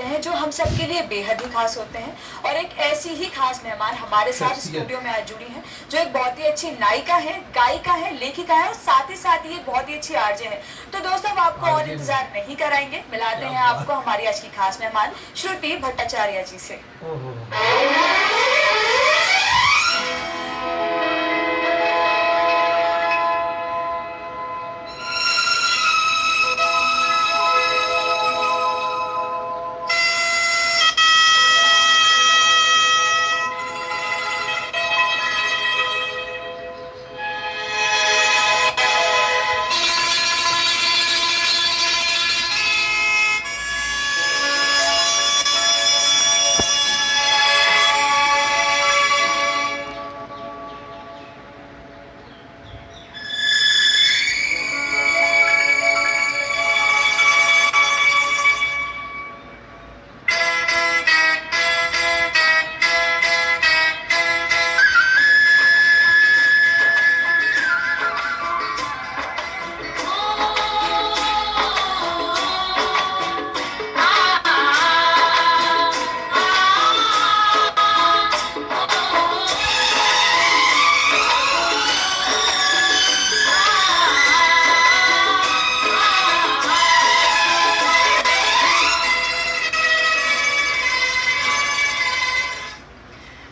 आते हैं जो हम सब के लिए बेहद ही खास होते हैं। और एक ऐसी ही खास मेहमान हमारे साथ स्टूडियो में आज जुड़ी हैं, जो एक बहुत ही अच्छी नायिका है, गायिका है, लेखिका है और साथ ही एक बहुत ही अच्छी आरजे है। तो दोस्तों, हम आपको और इंतजार नहीं कराएंगे, मिलाते हैं आपको हमारी आज की खास मेहमान श्रुति भट्टाचार्य जी से।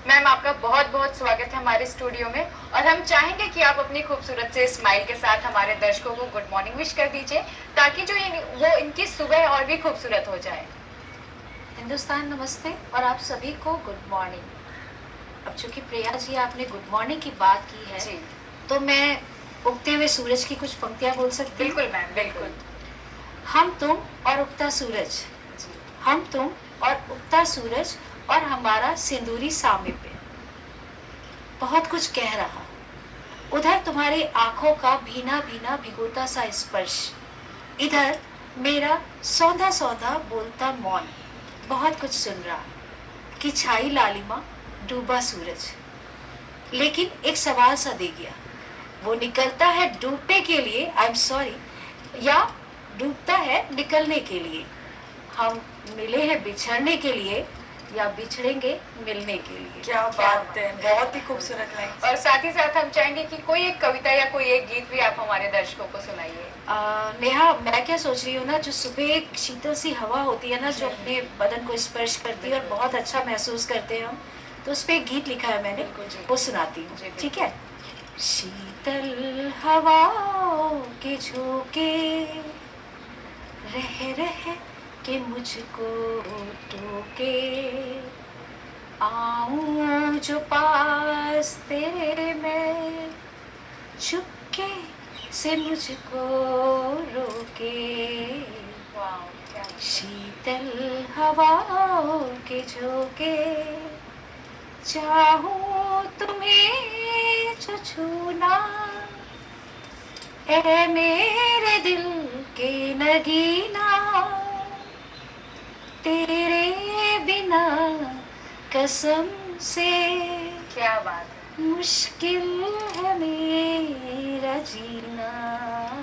मैम, आपका बहुत बहुत स्वागत है हमारे स्टूडियो में। और हम चाहेंगे कि आप अपनी खूबसूरत से स्माइल के साथ हमारे दर्शकों को गुड मॉर्निंग विश कर दीजिए, ताकि जो वो इनकी सुबह और भी खूबसूरत हो जाए। हिंदुस्तान नमस्ते और आप सभी को गुड मॉर्निंग। अब चूंकि प्रिया जी आपने गुड मॉर्निंग की बात की है जी। तो मैं उगते हुए सूरज की कुछ पंक्तियां बोल सकती हूँ? बिल्कुल मैम, बिल्कुल। हम तुम और उगता सूरज, हम तुम और उगता सूरज और हमारा सिंदूरी सामीप्य बहुत कुछ कह रहा। उधर तुम्हारी आंखों का भीना भीना भिगोता सा स्पर्श, इधर मेरा सौंधा सौंधा बोलता मौन बहुत कुछ सुन रहा कि छाई लालिमा डूबा सूरज। लेकिन एक सवाल सा दे गया, वो निकलता है डूबने के लिए, आई एम सॉरी, या डूबता है निकलने के लिए? हम मिले हैं बिछड़ने के लिए या बिछड़ेंगे मिलने के लिए? क्या बात है, बहुत ही खूबसूरत लाइन। और साथ ही साथ हम चाहेंगे कि कोई एक कविता या कोई एक गीत भी आप हमारे दर्शकों को सुनाइए। नेहा, मैं क्या सोच रही हूँ ना, जो सुबह एक शीतल सी हवा होती है ना, जो अपने बदन को स्पर्श करती है और बहुत अच्छा महसूस करते हैं हम, तो उस पर एक गीत लिखा है मैंने, वो सुनाती हूँ, ठीक है? शीतल हवाओं के झोंके रह रह के मुझको टोके, आऊं जो पास तेरे में, चुपके से मुझको रोके। शीतल हवाओं के झोंके, चाहूं तुम्हें जो छूना, ऐ मेरे दिल के नगीना, तेरे बिना कसम से क्या बात है, मुश्किल है मेरा जीना।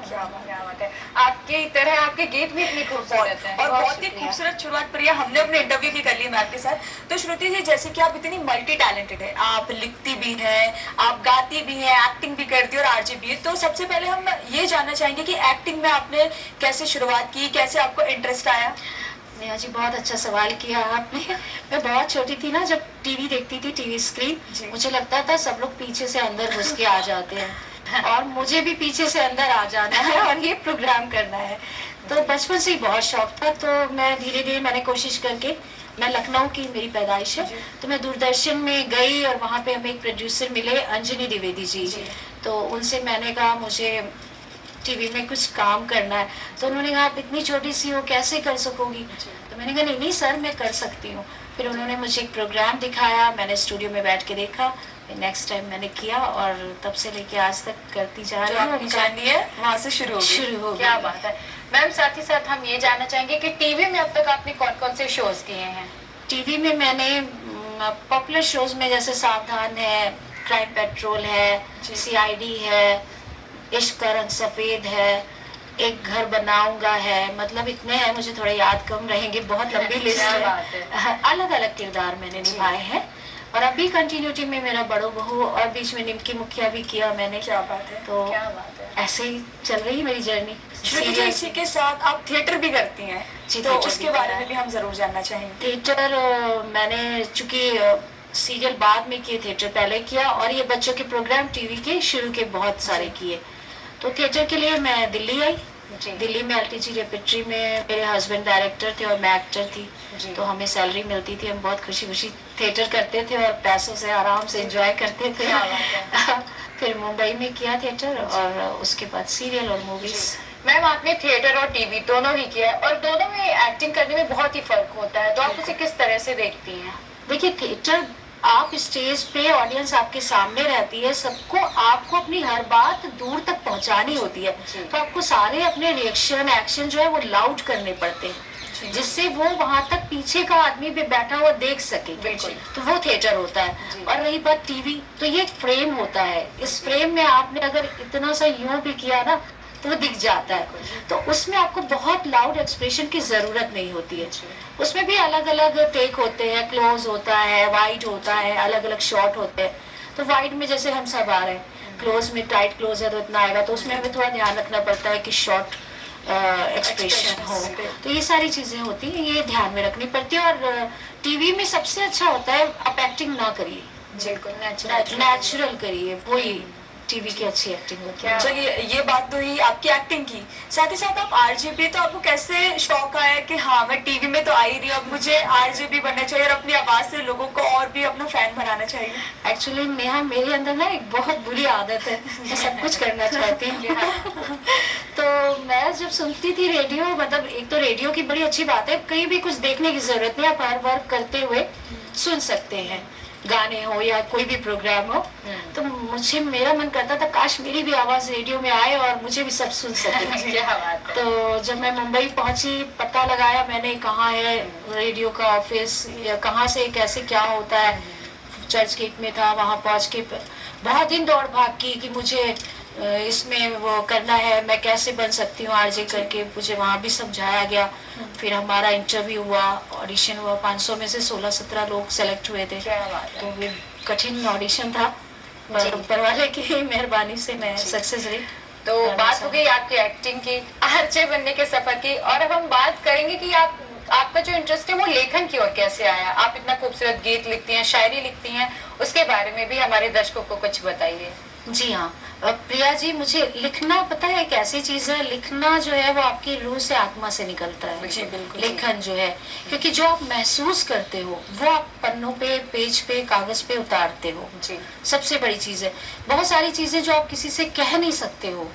क्या बात है। आपकी तरह आपके गीत भी इतनी खूबसूरत है और बहुत ही खूबसूरत शुरुआत प्रिया हमने अपने इंटरव्यू की कर ली मैम के साथ। तो श्रुति जी, जैसे कि आप इतनी मल्टी टैलेंटेड है, आप लिखती भी हैं, आप गाती भी हैं, एक्टिंग भी करती है और आरजे भी है, तो सबसे पहले हम ये जानना चाहेंगे कि एक्टिंग में आपने कैसे शुरुआत की, कैसे आपको इंटरेस्ट आया? नेहा जी, बहुत अच्छा सवाल किया आपने। मैं बहुत छोटी थी ना, जब टीवी देखती थी, टीवी स्क्रीन, मुझे लगता था सब लोग पीछे से अंदर घुस के आ जाते हैं और मुझे भी पीछे से अंदर आ जाना है और ये प्रोग्राम करना है। तो बचपन से ही बहुत शौक था। तो मैं धीरे धीरे मैंने कोशिश करके, मैं लखनऊ की मेरी पैदाइश है, तो मैं दूरदर्शन में गई और वहाँ पे हमें एक प्रोड्यूसर मिले, अंजनी द्विवेदी जी। तो उनसे मैंने कहा मुझे टीवी में कुछ काम करना है। तो उन्होंने कहा आप इतनी छोटी सी हो, कैसे कर सकोगी? तो मैंने कहा नहीं नहीं सर, मैं कर सकती हूँ। फिर उन्होंने मुझे एक प्रोग्राम दिखाया, मैंने स्टूडियो में बैठ के देखा, नेक्स्ट टाइम मैंने किया और तब से लेके आज तक करती जा रही हूँ। आपकी जर्नी है वहाँ से शुरू हो गई। क्या बात है मैम। साथ ही साथ हम ये जानना चाहेंगे कि टीवी में अब तक आपने कौन कौन से शोज किए हैं? टीवी में मैंने पॉपुलर शोज में जैसे सावधान है, क्राइम पेट्रोल है, CID है, इश्क का रंग सफेद है, एक घर बनाऊंगा है, मतलब इतने हैं, मुझे थोड़े याद कम रहेंगे, बहुत लंबी लिस्ट है। अलग अलग किरदार मैंने निभाए हैं और अभी कंटिन्यूटी में मेरा बड़ो बहू और बीच में निमकी मुखिया भी किया मैंने। क्या बात है, तो क्या बात है। ऐसे ही चल रही है मेरी जर्नी। श्रुति जी, इसी के साथ आप थिएटर भी करती हैं, जी, तो थिएटर उसके भी बारे किया में है। भी हम जरूर जानना चाहेंगे। थिएटर मैंने चूंकि सीरियल बाद में किए, थिएटर पहले किया और ये बच्चों के प्रोग्राम टीवी के शुरू के बहुत सारे किए। तो थिएटर के लिए मैं दिल्ली आई। दिल्ली में एलटीजी रेपेट्री में मेरे हस्बैंड डायरेक्टर थे और मैं एक्टर थी, तो हमें सैलरी मिलती थी, हम बहुत खुशी खुशी थिएटर करते थे और पैसों से आराम से एंजॉय करते थे। फिर मुंबई में किया थिएटर और उसके बाद सीरियल और मूवीज। मैम, आपने थिएटर और टीवी दोनों ही किया है और दोनों में एक्टिंग करने में बहुत ही फर्क होता है, तो आप उसे किस तरह से देखती हैं? देखिए, थिएटर आप स्टेज पे, ऑडियंस आपके सामने रहती है, सबको आपको अपनी हर बात दूर तक पहुंचानी होती है, तो आपको सारे अपने रिएक्शन एक्शन जो है वो लाउड करने पड़ते हैं, जिससे वो वहां तक पीछे का आदमी भी बैठा हुआ देख सके। तो वो थिएटर होता है। और रही बात टीवी, तो ये एक फ्रेम होता है, इस फ्रेम में आपने अगर इतना सा यूं भी किया ना तो वो दिख जाता है, तो उसमें आपको बहुत लाउड एक्सप्रेशन की जरूरत नहीं होती है। उसमें भी अलग अलग टेक होते हैं, क्लोज होता है, वाइड होता है, अलग अलग शॉट होते हैं। तो वाइड में जैसे हम सब आ रहे हैं, क्लोज में टाइट क्लोज है तो इतना आएगा, तो उसमें हमें थोड़ा ध्यान रखना पड़ता है कि शॉर्ट एक्सप्रेशन हो, तो ये सारी चीजें होती हैं, ये ध्यान में रखनी पड़ती है। और टीवी में सबसे अच्छा होता है आप एक्टिंग ना करिए, बिल्कुल नेचुरल करिए, वही टीवी की अच्छी एक्टिंग होती है। चलिए, ये बात तो ही आपकी एक्टिंग की, साथ ही साथ आप आरजेबी, तो आपको कैसे शौक आया कि हाँ मैं टीवी में तो आ ही रही हूँ, अब मुझे आरजेबी बनना चाहिए और अपनी आवाज से लोगों को और भी अपना फैन बनाना चाहिए? एक्चुअली नेहा, मेरे अंदर ना एक बहुत बुरी आदत है, मैं सब कुछ करना चाहती हूँ। तो मैं जब सुनती थी रेडियो, मतलब एक तो रेडियो की बड़ी अच्छी बात है, कहीं भी कुछ देखने की जरूरत नहीं, आप हर वर्क करते हुए सुन सकते हैं, गाने हो या कोई भी प्रोग्राम हो। तो मुझे, मेरा मन करता था काश मेरी भी आवाज रेडियो में आए और मुझे भी सब सुन सके। क्या बात है। तो जब मैं मुंबई पहुंची, पता लगाया मैंने कहाँ है रेडियो का ऑफिस, या कहाँ से कैसे क्या होता है, चर्च गेट में था, वहां पहुंच के बहुत दिन दौड़ भाग की कि मुझे इसमें वो करना है, मैं कैसे बन सकती हूँ आरजे करके, मुझे वहां भी समझाया गया। फिर हमारा इंटरव्यू हुआ, ऑडिशन हुआ, 500 में से 16-17 लोग सेलेक्ट हुए थे। तो वो कठिन ऑडिशन था, पर ऊपर वाले की मेहरबानी से मैं सक्सेस रही। तो बात हो गई आपकी एक्टिंग की, आरजे बनने के सफर की, और अब हम बात करेंगे कि आपका जो इंटरेस्ट है वो लेखन की ओर कैसे आया। आप इतना खूबसूरत गीत लिखती हैं, शायरी लिखती हैं, उसके बारे में भी हमारे दर्शकों को कुछ बताइए। जी हाँ प्रिया जी, मुझे लिखना, पता है एक ऐसी चीज है, लिखना जो है वो आपकी रूह से, आत्मा से निकलता है। जी बिल्कुल। लेखन जो है, क्योंकि जो आप महसूस करते हो वो आप पन्नों पे, पेज पे, कागज पे उतारते हो। जी। सबसे बड़ी चीज है। बहुत सारी चीजें जो आप किसी से कह नहीं सकते हो,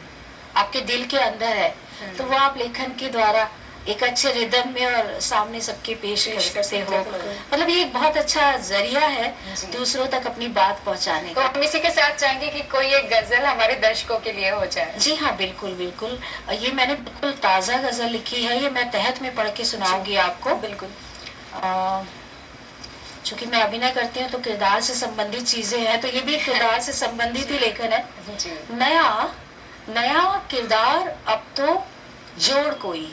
आपके दिल के अंदर है, तो वो आप लेखन के द्वारा एक अच्छे रिदम में और सामने सबके पेश कर सकते हो। मतलब ये एक बहुत अच्छा जरिया है दूसरों तक अपनी बात पहुंचाने तो का। हम इसी के साथ चाहेंगे कि कोई एक गजल हमारे दर्शकों के लिए हो जाए। जी हाँ, बिल्कुल बिल्कुल। ये मैंने बिल्कुल ताज़ा गजल लिखी है, ये मैं तहत में पढ़ के सुनाऊंगी आपको। बिल्कुल। चूंकि मैं अभिनय करती हूँ तो किरदार से संबंधित चीजें हैं, तो ये भी किरदार से संबंधित ही लेखन है। जी। नया नया किरदार अब तो जोड़ कोई,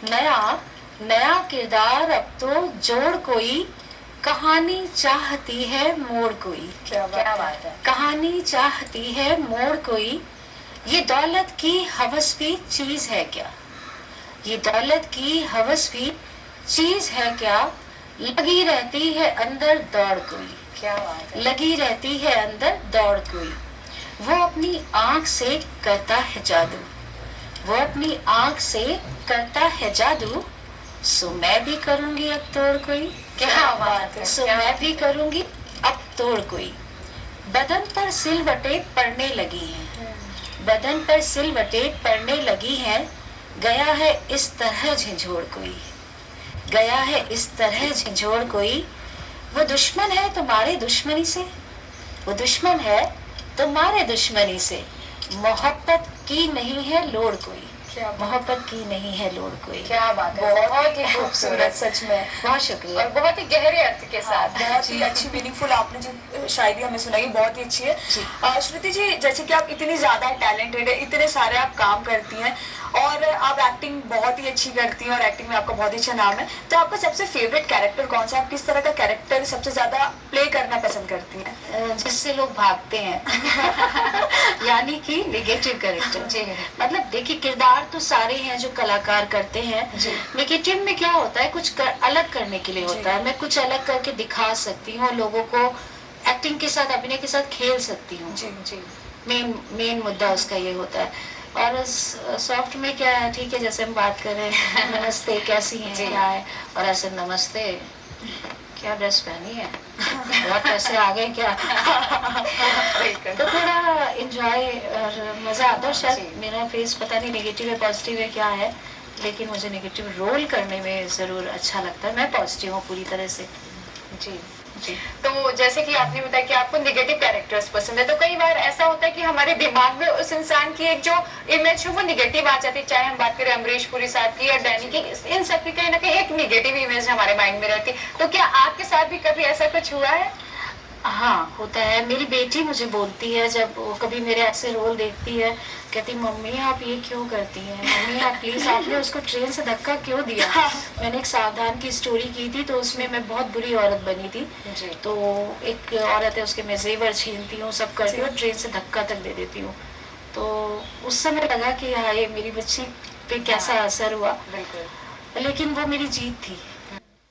नया नया किरदार अब तो जोड़ कोई, कहानी चाहती है मोड़ कोई। क्या बात है। कहानी चाहती है मोड़ कोई, ये दौलत की हवस भी चीज है क्या, ये दौलत की हवस भी चीज है क्या, लगी रहती है अंदर दौड़ कोई। क्या बात है। लगी रहती है अंदर दौड़ कोई, वो अपनी आंख से करता है जादू, वो अपनी आंख से करता है जादू, सो मैं भी करूंगी अब तोड़ कोई। क्या बात है। सो मैं भी करूंगी अब तोड़ कोई, बदन पर सिलवटें पड़ने लगी हैं, बदन पर सिलवटें पड़ने लगी हैं, गया है इस तरह झंझोड़ कोई, गया है इस तरह झंझोड़ कोई, वो दुश्मन है तुम्हारे दुश्मनी से, वो दुश्मन है तुम्हारे दुश्मनी से, मोहब्बत की नहीं है लोड़ कोई, मोहब्बत की नहीं है लोड़ कोई। क्या बात है। बहुत ही खूबसूरत, सच में बहुत शुक्रिया। और बहुत ही गहरे अर्थ के साथ। बहुत ही अच्छी मीनिंगफुल आपने जो शायरी हमें सुनाई, बहुत ही अच्छी है। श्रुति जी, जैसे कि आप इतनी ज्यादा टैलेंटेड है, इतने सारे आप काम करती हैं, और आप एक्टिंग बहुत ही अच्छी करती हैं और एक्टिंग में आपका बहुत ही अच्छा नाम है, तो आपका सबसे फेवरेट कैरेक्टर कौन सा, आप किस तरह का कैरेक्टर सबसे ज्यादा प्ले करना पसंद करती हैं? जिससे लोग भागते हैं यानी कि नेगेटिव कैरेक्टर। जी। मतलब देखिए, किरदार तो सारे हैं जो कलाकार करते हैं, जी। नेगेटिव में क्या होता है, कुछ अलग करने के लिए होता है, मैं कुछ अलग करके दिखा सकती हूँ, लोगों को एक्टिंग के साथ, अभिनय के साथ खेल सकती हूँ। जी जी मेन मुद्दा उसका ये होता है। और सॉफ्ट में क्या है, ठीक है, जैसे हम बात कर रहे हैं, नमस्ते कैसी हैं, जी। क्या है, और ऐसे नमस्ते क्या ड्रेस पहनी है, बहुत पैसे आ गए क्या तो थोड़ा एंजॉय और मजा आता है। शायद जी। मेरा फेस पता नहीं नेगेटिव है पॉजिटिव है क्या है, लेकिन मुझे नेगेटिव रोल करने में जरूर अच्छा लगता है। मैं पॉजिटिव हूँ पूरी तरह से। जी। जी। तो जैसे कि आपने बताया कि आपको नेगेटिव कैरेक्टर्स पसंद है, तो कई बार ऐसा होता है कि हमारे दिमाग में उस इंसान की एक जो इमेज है वो निगेटिव आ जाती है, चाहे हम बात करें अमरीश पुरी साहब की या डैनी की, इन सब की कहीं ना कहीं एक निगेटिव इमेज हमारे माइंड में रहती है। तो क्या आपके साथ भी कभी ऐसा कुछ हुआ है? हाँ, होता है। मेरी बेटी मुझे बोलती है, जब वो कभी मेरे ऐसे रोल देखती है, कहती मम्मी आप ये क्यों करती हैं, मम्मी आप प्लीज, आपने उसको ट्रेन से धक्का क्यों दिया। मैंने एक सावधान की स्टोरी की थी, तो उसमें मैं बहुत बुरी औरत बनी थी। जी। तो एक औरत है, उसके मैं जेवर छीनती हूँ, सब करती हूँ, ट्रेन से धक्का तक दे देती हूँ। तो उस समय लगा कि हाँ, ये मेरी बच्ची पे कैसा असर हुआ, बिल्कुल। लेकिन वो मेरी जीत थी।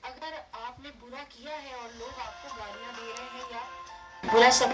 अगर आपने बुरा किया है और लोग आपको गालियाँ दे रहे हैं या बुरा समझ